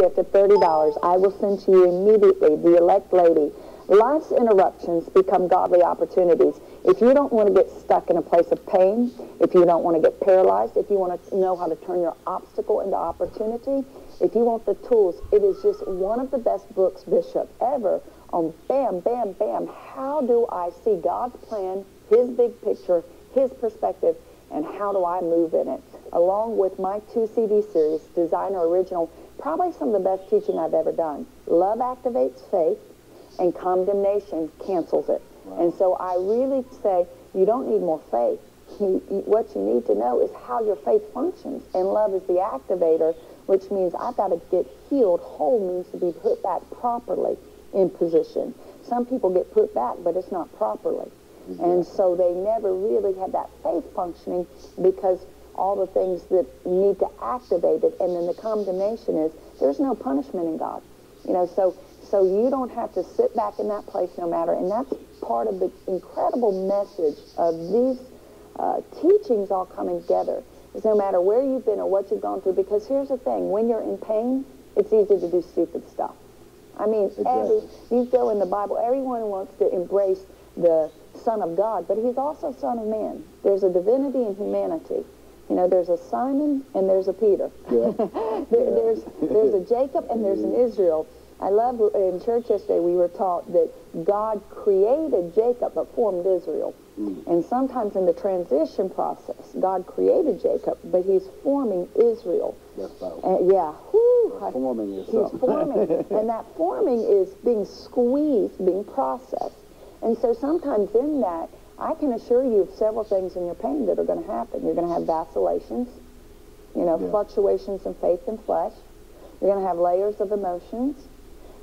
gift of $30, I will send to you immediately the elect lady. Life's interruptions become godly opportunities. If you don't want to get stuck in a place of pain, if you don't want to get paralyzed, if you want to know how to turn your obstacle into opportunity, if you want the tools, it is just one of the best books, Bishop, ever on bam, bam, bam. How do I see God's plan, his big picture, his perspective, and how do I move in it? Along with my 2 CD series, Designer Original, probably some of the best teaching I've ever done. Love activates faith, and condemnation cancels it. Wow. And so I really say you don't need more faith. What you need to know is how your faith functions. And love is the activator, which means I've got to get healed. Whole means to be put back properly in position. Some people get put back, but it's not properly. Mm-hmm. And so they never really have that faith functioning because all the things that need to activate it. And then the condemnation is there's no punishment in God. You know, so you don't have to sit back in that place no matter. And that's part of the incredible message of these teachings all coming together. Is no matter where you've been or what you've gone through. Because here's the thing. When you're in pain, it's easy to do stupid stuff. I mean, exactly. You go in the Bible, everyone wants to embrace the Son of God, but he's also Son of Man. There's a divinity and humanity. You know, there's a Simon and there's a Peter. Yeah. There's a Jacob and there's an Israel. I love in church yesterday we were taught that God created Jacob but formed Israel. And sometimes in the transition process, God created Jacob, but he's forming Israel. That's yeah. Forming He's forming. And that forming is being squeezed, being processed. And so sometimes in that, I can assure you of several things in your pain that are going to happen. You're going to have vacillations, you know, fluctuations in faith and flesh. You're going to have layers of emotions.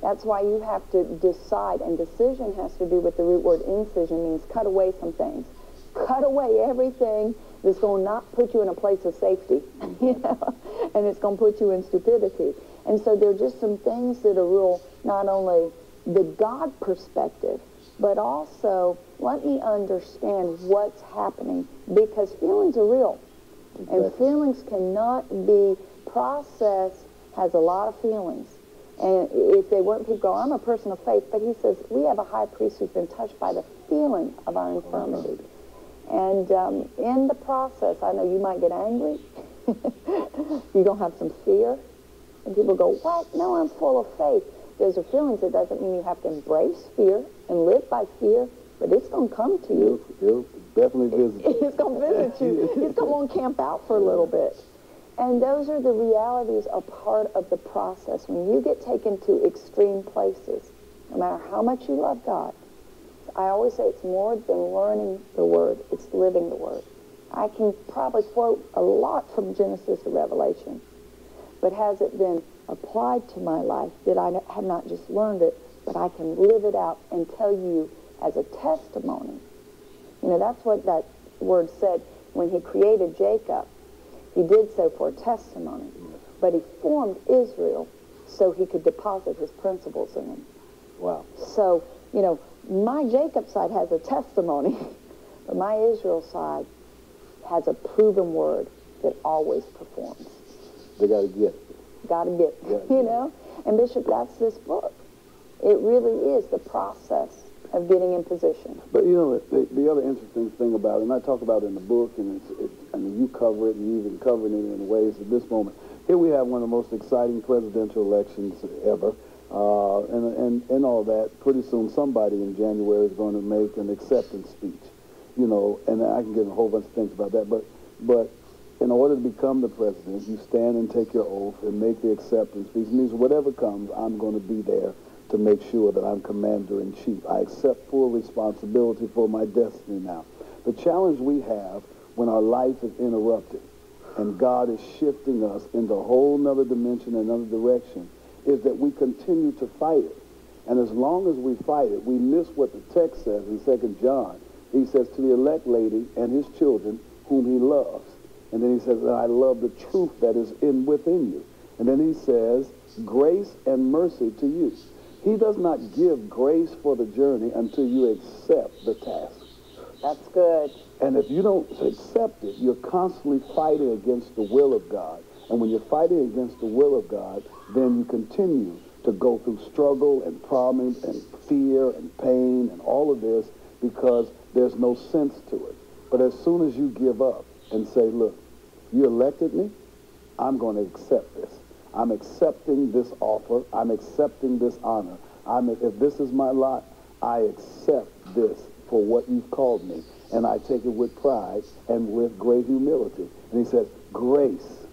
That's why you have to decide, and decision has to do with the root word incision, means cut away some things. Cut away everything that's going to not put you in a place of safety, you know, and it's going to put you in stupidity. And so there are just some things that are real, not only the God perspective, but also let me understand what's happening, because feelings are real. And feelings cannot be processed, has a lot of feelings. And if they weren't, people go, I'm a person of faith. But he says, we have a high priest who's been touched by the feeling of our infirmity. And in the process, I know you might get angry. You're going to have some fear. And people go, what? No, I'm full of faith. Those are feelings. It doesn't mean you have to embrace fear and live by fear. But it's going to come to you. It'll definitely visit you. It's going to visit you. It's going to camp out for a little bit. And those are the realities, a part of the process. When you get taken to extreme places, no matter how much you love God, I always say it's more than learning the Word, it's living the Word. I can probably quote a lot from Genesis to Revelation, but has it been applied to my life that I have not just learned it, but I can live it out and tell you as a testimony. You know, that's what that word said when he created Jacob. He did so for a testimony, but he formed Israel so he could deposit his principles in him. Wow. So, you know, my Jacob side has a testimony, but my Israel side has a proven word that always performs. They got to get it. Got to get it, you know? And Bishop, that's this book. It really is the process of getting in position. But you know, the other interesting thing about it, and I talk about it in the book, and I mean, you cover it, and you even covered it in ways at this moment. Here we have one of the most exciting presidential elections ever, and all that. Pretty soon, somebody in January is going to make an acceptance speech, you know, and I can give a whole bunch of things about that. But in order to become the president, you stand and take your oath and make the acceptance speech. It means whatever comes, I'm going to be there to make sure that I'm commander-in-chief. I accept full responsibility for my destiny now. The challenge we have when our life is interrupted and God is shifting us into a whole nother dimension, another direction, is that we continue to fight it. And as long as we fight it, we miss what the text says in 2 John. He says, to the elect lady and his children whom he loves. And then he says, I love the truth that is within you. And then he says, grace and mercy to you. He does not give grace for the journey until you accept the task. That's good. And if you don't accept it, you're constantly fighting against the will of God. And when you're fighting against the will of God, then you continue to go through struggle and problems and fear and pain and all of this because there's no sense to it. But as soon as you give up and say, look, you elected me, I'm going to accept this. I'm accepting this offer. I'm accepting this honor. If this is my lot, I accept this for what you've called me. And I take it with pride and with great humility. And he says, grace,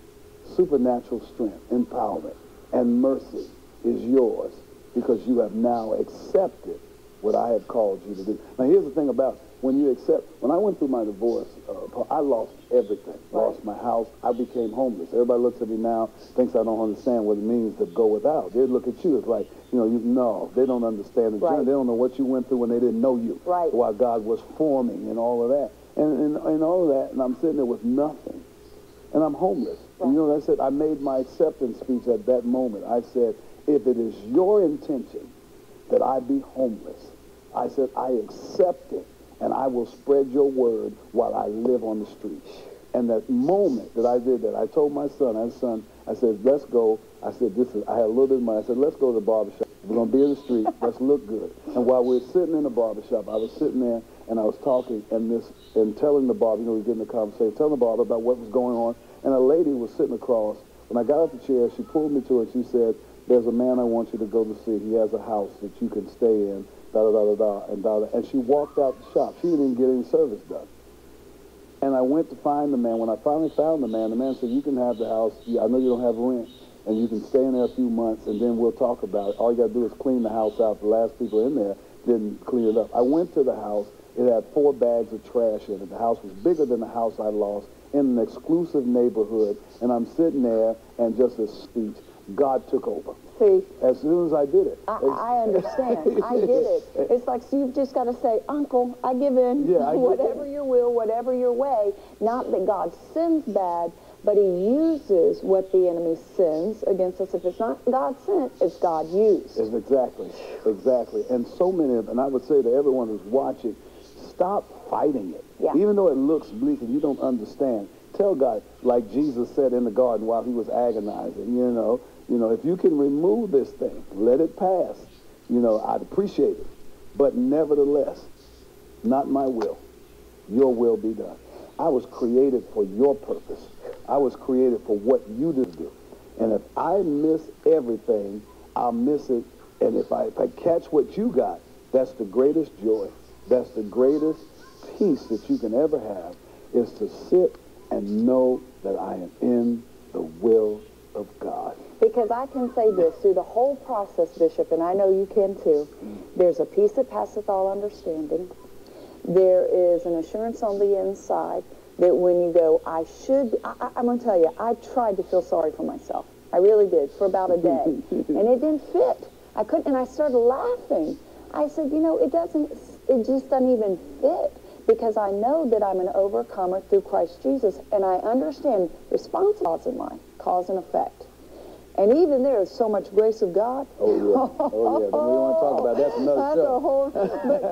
supernatural strength, empowerment, and mercy is yours because you have now accepted what I have called you to do. Now, here's the thing about it. When you accept, when I went through my divorce, I lost everything. Right. Lost my house. I became homeless. Everybody looks at me now, thinks I don't understand what it means to go without. They look at you as like, no, they don't understand the journey. Right. They don't know what you went through when they didn't know you. Right. While God was forming and all of that. And all of that, and I'm sitting there with nothing. And I'm homeless. Right. And you know what I said? I made my acceptance speech at that moment. I said, if it is your intention that I be homeless, I said, I accept it. And I will spread your word while I live on the street. And that moment that I did that, I told my son, I said, let's go. I said, I had a little bit of money. I said, let's go to the barbershop. We're going to be in the street. Let's look good. And while we were sitting in the barbershop, I was sitting there and I was talking and telling the barber, we were getting a conversation, telling the barber about what was going on. And a lady was sitting across. When I got out the chair, she pulled me to her and she said, there's a man I want you to go to see. He has a house that you can stay in. And she walked out the shop. She didn't even get any service done. And I went to find the man. When I finally found the man said, you can have the house. I know you don't have rent, and you can stay in there a few months, and then we'll talk about it. All you got to do is clean the house out. The last people in there didn't clean it up. I went to the house. It had 4 bags of trash in it. The house was bigger than the house I lost in an exclusive neighborhood, and I'm sitting there, and just a speech, God took over. See, as soon as I did it. I understand. I get it. It's like, so you've just got to say, Uncle, I give in. Yeah, whatever your will, whatever your way. Not that God sends bad, but he uses what the enemy sends against us. If it's not God sent, it's God used. It's exactly. And so many of, and I would say to everyone who's watching, stop fighting it. Yeah. Even though it looks bleak and you don't understand, tell God, like Jesus said in the garden while he was agonizing, if you can remove this thing, let it pass, I'd appreciate it. But nevertheless, not my will, your will be done. I was created for your purpose. I was created for what you do. And if I miss everything, I'll miss it. And if I catch what you got, that's the greatest joy. That's the greatest peace that you can ever have, is to sit and know that I am in the will of God. Because I can say this, through the whole process, Bishop, and I know you can too, there's a peace that passeth all understanding. There is an assurance on the inside that when you go, I'm going to tell you, I tried to feel sorry for myself. I really did, for about a day. And it didn't fit. I couldn't, and I started laughing. I said, it just doesn't even fit. Because I know that I'm an overcomer through Christ Jesus, and I understand responsibility in life, cause and effect. And even there is so much grace of God. Oh, yeah. We don't want to talk about that. That's another show.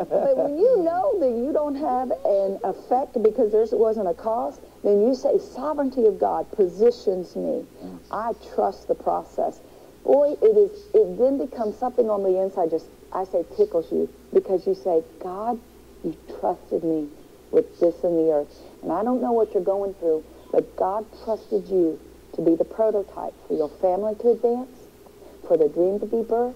But when you know that you don't have an effect because there wasn't a cause, then you say, sovereignty of God positions me. I trust the process. Boy, it then becomes something on the inside, I say tickles you, because you say, God, you trusted me with this in the earth. And I don't know what you're going through, but God trusted you to be the prototype for your family to advance, for the dream to be birthed,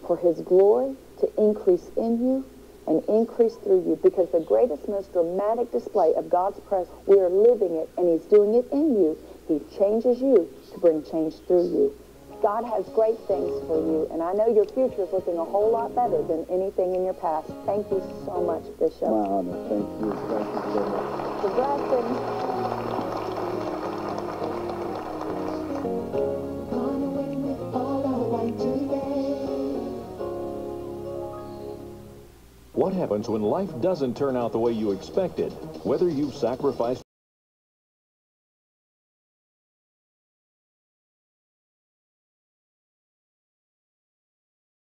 for his glory to increase in you and increase through you. Because the greatest, most dramatic display of God's presence, we are living it, and he's doing it in you. He changes you to bring change through you. God has great things for you, and I know your future is looking a whole lot better than anything in your past. Thank you so much, Bishop. My honor. Thank you. Thank you so much. The blessing. What happens when life doesn't turn out the way you expected? Whether you've sacrificed